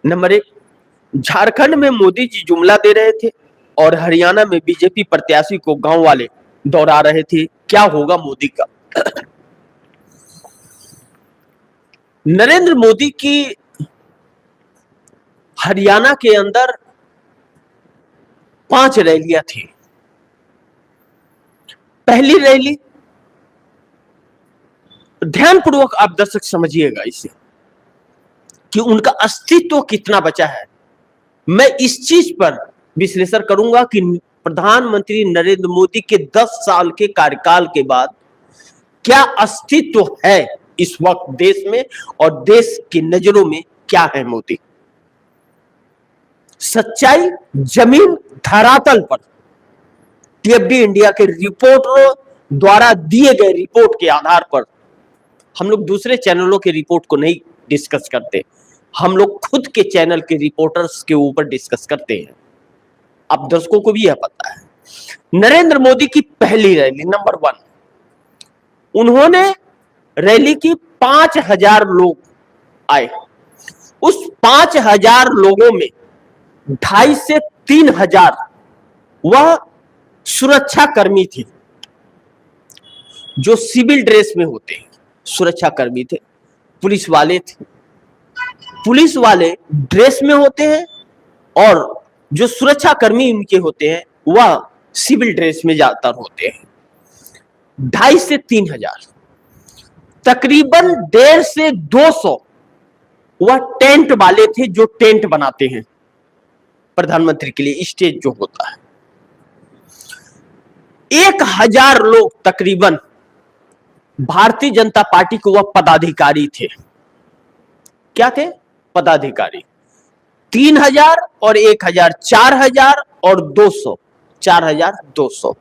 Number एक, झारखंड में मोदी जी जुमला दे रहे थे और हरियाणा में बीजेपी प्रत्याशी को गांव वाले दौड़ा रहे थे। क्या होगा मोदी का? नरेंद्र मोदी की हरियाणा के अंदर 5 रैलियां थी। पहली रैली, ध्यानपूर्वक आप दर्शक समझिएगा इसे, कि उनका अस्तित्व कितना बचा है। मैं इस चीज पर विश्लेषण करूंगा कि प्रधानमंत्री नरेंद्र मोदी के 10 साल के कार्यकाल के बाद क्या अस्तित्व है इस वक्त देश में, और देश की नजरों में क्या है मोदी। सच्चाई जमीन धरातल पर टीएफडी इंडिया के रिपोर्टरों द्वारा दिए गए रिपोर्ट के आधार पर, हम लोग दूसरे चैनलों के रिपोर्ट को नहीं डिस्कस करते, हम लोग खुद के चैनल के रिपोर्टर्स के ऊपर डिस्कस करते हैं। आप दर्शकों को भी यह पता है। नरेंद्र मोदी की पहली रैली, नंबर 1, उन्होंने रैली की 5000 लोग आए। उस 5000 लोगों में 2,500 से 3,000 वह सुरक्षा कर्मी थे, जो सिविल ड्रेस में होते हैं। सुरक्षा कर्मी थे, पुलिस वाले थे। पुलिस वाले ड्रेस में होते हैं और जो सुरक्षा कर्मी उनके होते हैं वह सिविल ड्रेस में ज्यादातर होते हैं। 2,500 से 3,000, तकरीबन 150 से 200 वह टेंट वाले थे, जो टेंट बनाते हैं प्रधानमंत्री के लिए, स्टेज जो होता है। 1,000 लोग तकरीबन भारतीय जनता पार्टी के वह पदाधिकारी थे। क्या थे? पदाधिकारी। 3,000 और 1,000, 4,000 और 200, 4,200,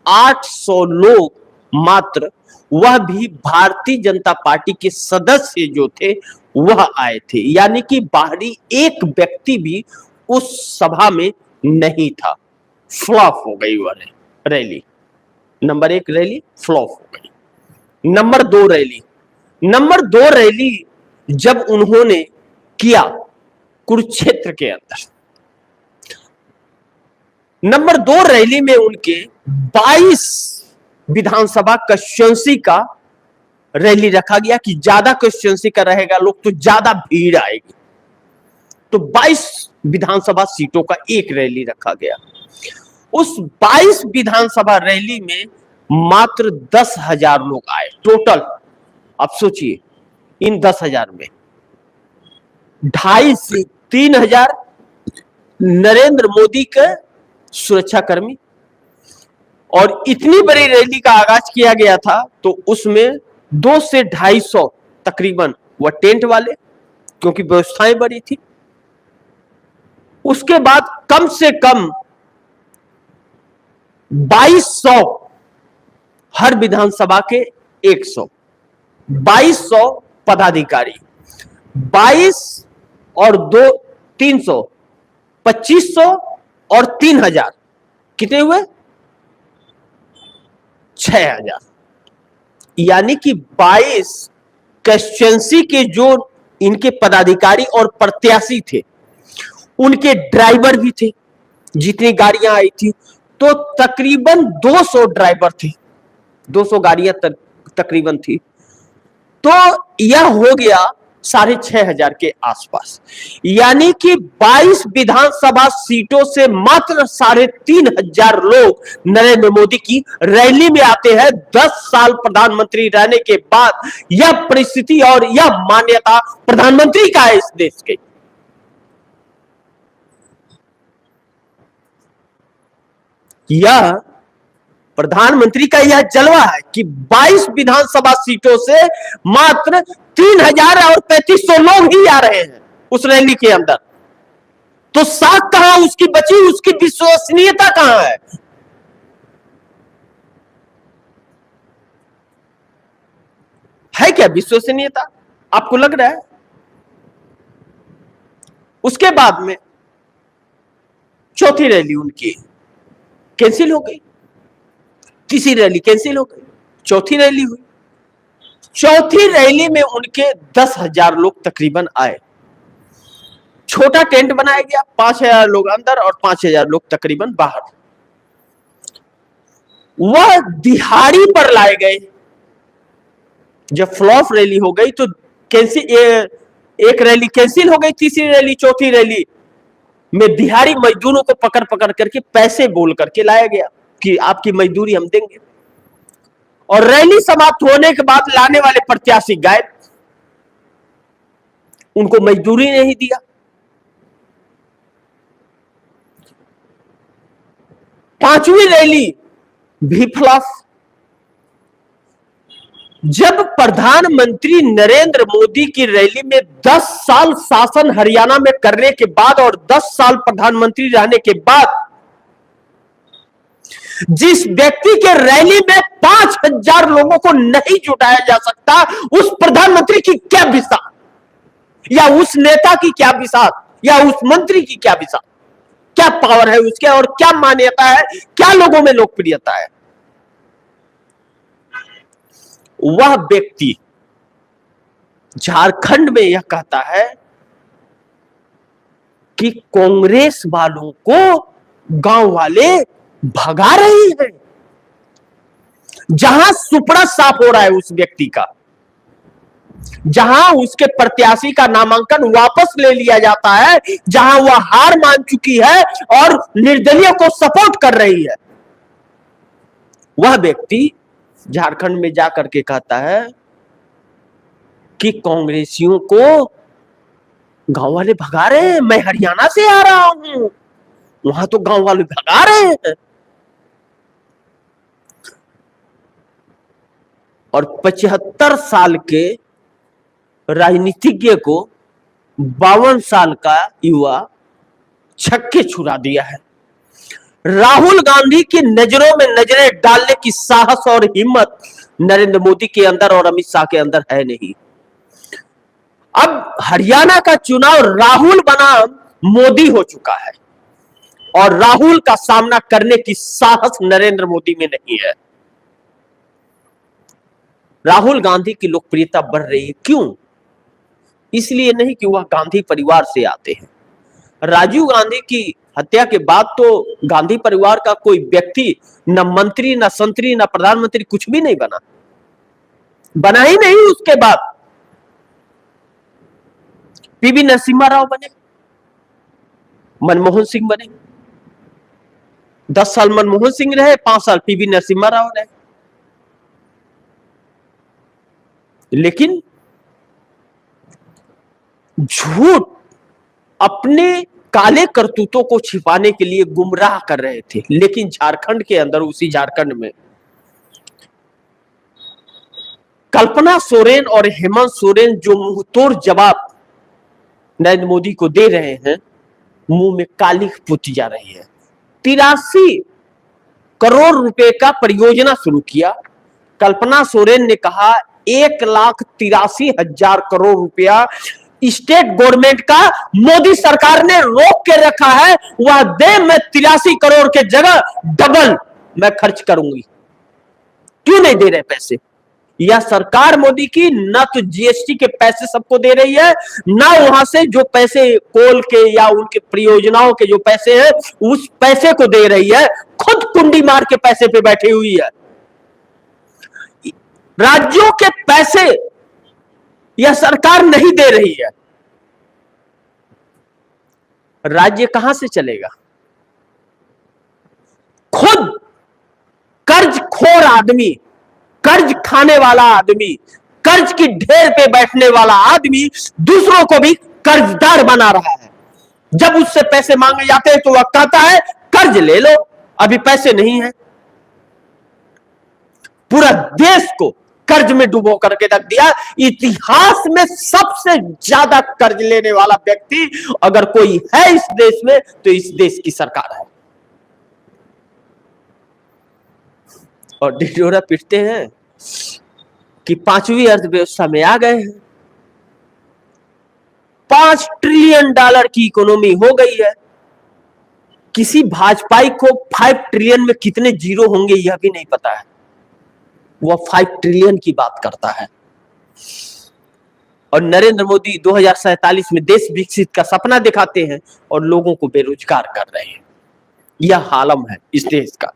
800 लोग मात्र, वह भी भारतीय जनता पार्टी के सदस्य जो थे वह आए थे। यानी कि बाहरी एक व्यक्ति भी उस सभा में नहीं था। फ्लॉप हो गई वह रैली। नंबर 1 रैली फ्लॉप हो गई। नंबर 2 रैली, नंबर 2 रैली जब उन्होंने किया कुरुक्षेत्र के अंदर, नंबर 2 रैली में उनके 22 विधानसभा कंस्टिट्यूएंसी का रैली रखा गया कि ज्यादा कंस्टिट्यूएंसी का रहेगा लोग तो ज्यादा भीड़ आएगी, तो 22 विधानसभा सीटों का एक रैली रखा गया। उस 22 विधानसभा रैली में मात्र 10,000 लोग आए टोटल। आप सोचिए, इन 10,000 में 2,500 से 3,000 नरेंद्र मोदी के सुरक्षाकर्मी, और इतनी बड़ी रैली का आगाज किया गया था तो उसमें 200 से 250 तकरीबन वह टेंट वाले, क्योंकि व्यवस्थाएं बड़ी थी। उसके बाद कम से कम 2,200 हर विधानसभा के 100, 2,200 पदाधिकारी, 22 और 2 300, 2,500 और 3,000, कितने हुए? 6,000। यानी कि 22 कंस्टिट्यूएंसी के जो इनके पदाधिकारी और प्रत्याशी थे, उनके ड्राइवर भी थे। जितनी गाड़ियां आई थी तो तकरीबन 200 ड्राइवर थे, 200 गाड़ियां तकरीबन थी। तो यह हो गया 6,500 के आसपास। यानी कि 22 विधानसभा सीटों से मात्र 3,500 लोग नरेंद्र मोदी की रैली में आते हैं। 10 साल प्रधानमंत्री रहने के बाद यह परिस्थिति और यह मान्यता प्रधानमंत्री का है इस देश के। यह प्रधानमंत्री का यह जलवा है कि 22 विधानसभा सीटों से मात्र 3,000 और 3,500 लोग ही आ रहे हैं उस रैली के अंदर। तो साख कहां उसकी बची, उसकी विश्वसनीयता कहां है क्या विश्वसनीयता? आपको लग रहा है? उसके बाद में चौथी रैली उनकी कैंसिल हो गई, तीसरी रैली कैंसिल हो गई, चौथी रैली हुई। चौथी रैली में उनके 10,000 लोग तकरीबन आए। छोटा टेंट बनाया गया, 5,000 लोग अंदर और 5,000 लोग तकरीबन बाहर। वह दिहाड़ी पर लाए गए। जब फ्लॉप रैली हो गई तो एक रैली कैंसिल हो गई, तीसरी रैली चौथी रैली में दिहाड़ी मजदूरों को पकड़ पकड़ करके पैसे बोल करके लाया गया कि आपकी मजदूरी हम देंगे। और रैली समाप्त होने के बाद लाने वाले प्रत्याशी गायब, उनको मजदूरी नहीं दिया। पांचवी रैली भी फ्लॉप। जब प्रधानमंत्री नरेंद्र मोदी की रैली में 10 साल शासन हरियाणा में करने के बाद और 10 साल प्रधानमंत्री रहने के बाद जिस व्यक्ति के रैली में 5,000 लोगों को नहीं जुटाया जा सकता, उस प्रधानमंत्री की क्या विसात, या उस नेता की क्या विसात, या उस मंत्री की क्या विसात, क्या पावर है उसके और क्या मान्यता है, क्या लोगों में लोकप्रियता है। वह व्यक्ति झारखंड में यह कहता है कि कांग्रेस वालों को गांव वाले भगा रही है। जहां सुपड़ा साफ हो रहा है उस व्यक्ति का, जहां उसके प्रत्याशी का नामांकन वापस ले लिया जाता है, जहां वह हार मान चुकी है और निर्दलीय को सपोर्ट कर रही है, वह व्यक्ति झारखंड में जाकर के कहता है कि कांग्रेसियों को गांव वाले भगा रहे हैं। मैं हरियाणा से आ रहा हूं, वहां तो गांव वाले भगा रहे हैं। और 75 साल के राजनीतिज्ञ को 52 साल का युवा छक्के छुड़ा दिया है। राहुल गांधी की नजरों में नजरें डालने की साहस और हिम्मत नरेंद्र मोदी के अंदर और अमित शाह के अंदर है नहीं। अब हरियाणा का चुनाव राहुल बनाम मोदी हो चुका है और राहुल का सामना करने की साहस नरेंद्र मोदी में नहीं है। राहुल गांधी की लोकप्रियता बढ़ रही है, क्यों? इसलिए नहीं कि वह गांधी परिवार से आते हैं। राजीव गांधी की हत्या के बाद तो गांधी परिवार का कोई व्यक्ति न मंत्री, न संतरी, न प्रधानमंत्री कुछ भी नहीं बना ही नहीं। उसके बाद पीवी नरसिम्हा राव बने, मनमोहन सिंह बने, 10 साल मनमोहन सिंह रहे, 5 साल पीवी नरसिम्हा राव रहे। लेकिन झूठ अपने काले करतूतों को छिपाने के लिए गुमराह कर रहे थे। लेकिन झारखंड के अंदर, उसी झारखंड में कल्पना सोरेन और हेमंत सोरेन जो मुंहतोड़ जवाब नरेंद्र मोदी को दे रहे हैं, मुंह में काली पुती जा रही है। 83 करोड़ रुपए का परियोजना शुरू किया। कल्पना सोरेन ने कहा 1,83,000 करोड़ रुपया स्टेट गवर्नमेंट का मोदी सरकार ने रोक के रखा है, वह दे, मैं 83 करोड़ के जगह डबल मैं खर्च करूंगी। क्यों नहीं दे रहे पैसे? यह सरकार मोदी की न तो जीएसटी के पैसे सबको दे रही है, ना वहां से जो पैसे कोल के या उनके परियोजनाओं के जो पैसे हैं उस पैसे को दे रही है, खुद कुंडी मार के पैसे पे बैठी हुई है। राज्यों के पैसे यह सरकार नहीं दे रही है। राज्य कहां से चलेगा? खुद कर्ज खोर आदमी, कर्ज खाने वाला आदमी, कर्ज की ढेर पे बैठने वाला आदमी दूसरों को भी कर्जदार बना रहा है। जब उससे पैसे मांगे जाते हैं तो वह कहता है कर्ज ले लो, अभी पैसे नहीं है। पूरा देश को कर्ज में डुबो करके रख दिया। इतिहास में सबसे ज्यादा कर्ज लेने वाला व्यक्ति अगर कोई है इस देश में तो इस देश की सरकार है। और ढिढोरा पीटते हैं कि 5वीं अर्थव्यवस्था में आ गए हैं, $5 ट्रिलियन की इकोनॉमी हो गई है। किसी भाजपाई को 5 ट्रिलियन में कितने जीरो होंगे यह भी नहीं पता है, वह 5 ट्रिलियन की बात करता है। और नरेंद्र मोदी 2047 में देश विकसित का सपना दिखाते हैं और लोगों को बेरोजगार कर रहे हैं। यह हालम है इस देश का।